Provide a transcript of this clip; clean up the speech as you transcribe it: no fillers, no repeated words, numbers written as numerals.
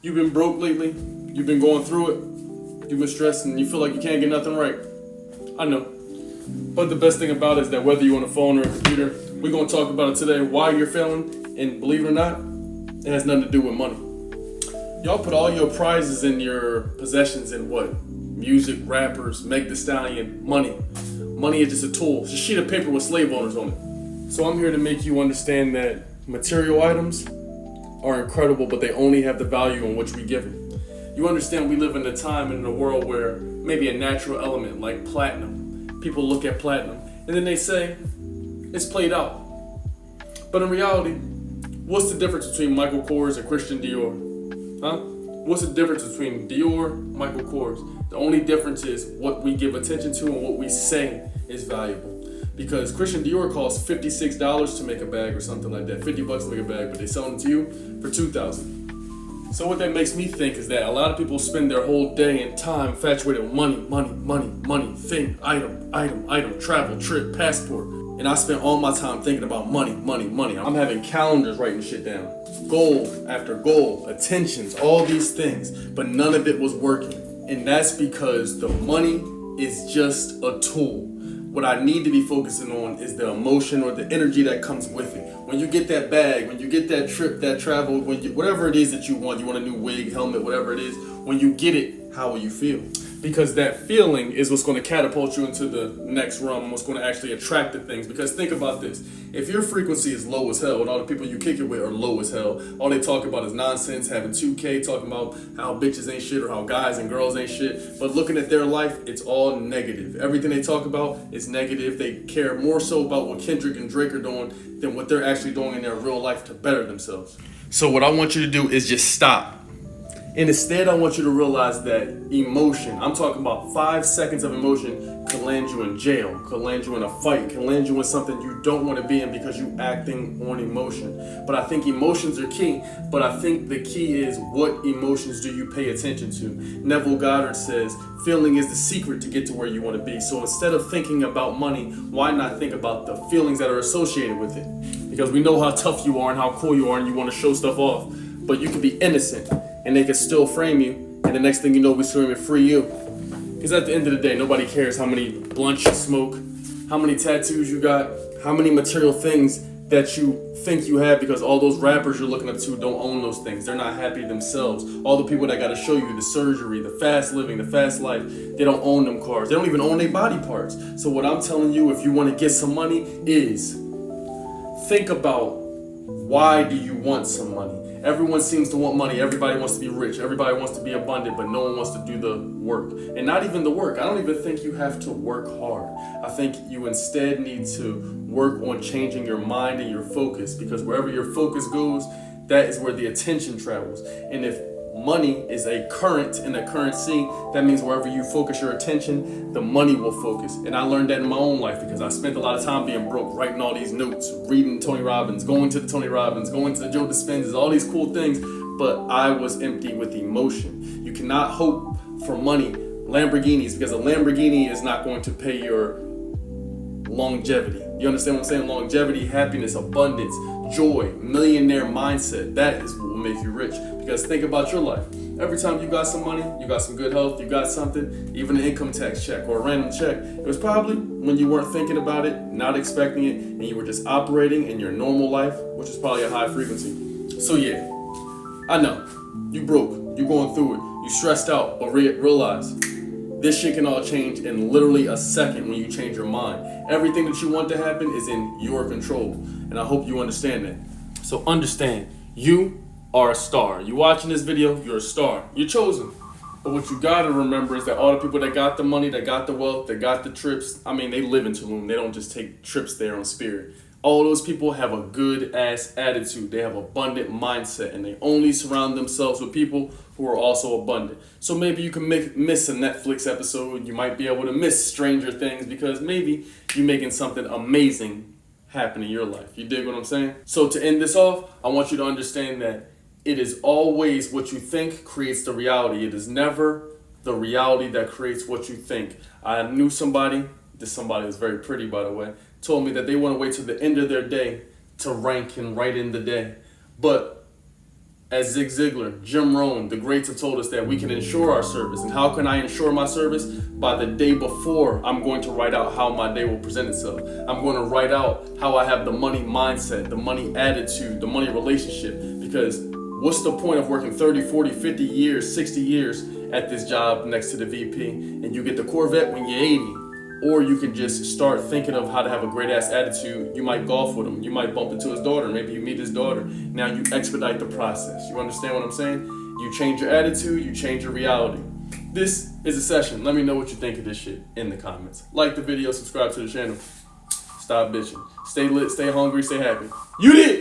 You've been broke lately, you've been going through it, you've been stressed and you feel like you can't get nothing right. I know. But the best thing about it is that whether you're on a phone or a computer, we're going to talk about it today, why you're failing, and believe it or not, it has nothing to do with money. Y'all put all your prizes and your possessions in what? Music, rappers, Meg Thee Stallion, money. Money is just a tool. It's a sheet of paper with slave owners on it. So I'm here to make you understand that material items are incredible, but they only have the value in which we give them. You understand we live in a time and in a world where maybe a natural element like platinum, people look at platinum and then they say, it's played out. But in reality, what's the difference between Michael Kors and Christian Dior? Huh? What's the difference between Dior, Michael Kors? The only difference is what we give attention to and what we say is valuable. Because Christian Dior costs $56 to make a bag or something like that, $50 to make a bag, but they sell them to you for $2,000. So what that makes me think is that a lot of people spend their whole day and time infatuated with money, thing, item, travel, trip, passport. And I spent all my time thinking about money. I'm having calendars writing shit down. Goal after goal, attentions, all these things, but none of it was working. And that's because the money is just a tool. What I need to be focusing on is the emotion or the energy that comes with it. When you get that bag, when you get that trip, that travel, whatever it is that you want a new wig, helmet, whatever it is, when you get it, how will you feel? Because that feeling is what's going to catapult you into the next realm, what's going to actually attract the things. Because think about this. If your frequency is low as hell and all the people you kick it with are low as hell, all they talk about is nonsense, having 2K, talking about how bitches ain't shit or how guys and girls ain't shit. But looking at their life, it's all negative. Everything they talk about is negative. They care more so about what Kendrick and Drake are doing than what they're actually doing in their real life to better themselves. So what I want you to do is just stop. And instead, I want you to realize that emotion, I'm talking about 5 seconds of emotion, could land you in jail, could land you in a fight, can land you in something you don't want to be in because you're acting on emotion. But I think emotions are key, but I think the key is what emotions do you pay attention to? Neville Goddard says, feeling is the secret to get to where you want to be. So instead of thinking about money, why not think about the feelings that are associated with it? Because we know how tough you are and how cool you are and you want to show stuff off, but you can be innocent. And they can still frame you, and the next thing you know, we screaming free you. Because at the end of the day, nobody cares how many blunts you smoke, how many tattoos you got, how many material things that you think you have, because all those rappers you're looking up to don't own those things. They're not happy themselves. All the people that got to show you the surgery, the fast living, the fast life, they don't own them cars. They don't even own their body parts. So what I'm telling you, if you want to get some money, is think about why do you want some money? Everyone seems to want money. Everybody wants to be rich. Everybody wants to be abundant, but no one wants to do the work. And not even the work. I don't even think you have to work hard. I think you instead need to work on changing your mind and your focus, because wherever your focus goes, that is where the attention travels. And if money is a current in a currency, that means wherever you focus your attention, the money will focus. And I learned that in my own life because I spent a lot of time being broke, writing all these notes, reading Tony Robbins, going to the Tony Robbins, going to the Joe Dispenzas, all these cool things, but I was empty with emotion. You cannot hope for money, Lamborghinis, because a Lamborghini is not going to pay your longevity. You understand what I'm saying? Longevity, happiness, abundance, joy, millionaire mindset. That is what will make you rich. Because think about your life. Every time you got some money, you got some good health, you got something, even an income tax check or a random check, it was probably when you weren't thinking about it, not expecting it, and you were just operating in your normal life, which is probably a high frequency. So yeah, I know, you broke, you going through it, you stressed out, but realize this shit can all change in literally a second when you change your mind. Everything that you want to happen is in your control. And I hope you understand that. So understand, you are a star. You watching this video, you're a star. You're chosen. But what you gotta remember is that all the people that got the money, that got the wealth, that got the trips, I mean, they live in Tulum. They don't just take trips there on Spirit. All those people have a good ass attitude. They have abundant mindset, and they only surround themselves with people who are also abundant. So maybe you can miss a Netflix episode. You might be able to miss Stranger Things because maybe you're making something amazing happen in your life. You dig what I'm saying? So to end this off, I want you to understand that it is always what you think creates the reality. It is never the reality that creates what you think. I knew somebody, this somebody is very pretty by the way, told me that they want to wait till the end of their day to rank and write in the day. But As Zig Ziglar, Jim Rohn, the greats have told us that we can insure our service. And how can I insure my service? By the day before, I'm going to write out how my day will present itself. I'm going to write out how I have the money mindset, the money attitude, the money relationship. Because what's the point of working 30, 40, 50 years, 60 years at this job next to the VP and you get the Corvette when you're 80? Or you can just start thinking of how to have a great ass attitude. You might golf with him. You might bump into his daughter. Maybe you meet his daughter. Now you expedite the process. You understand what I'm saying? You change your attitude, you change your reality. This is a session. Let me know what you think of this shit in the comments. Like the video, subscribe to the channel. Stop bitching. Stay lit, stay hungry, stay happy. You did!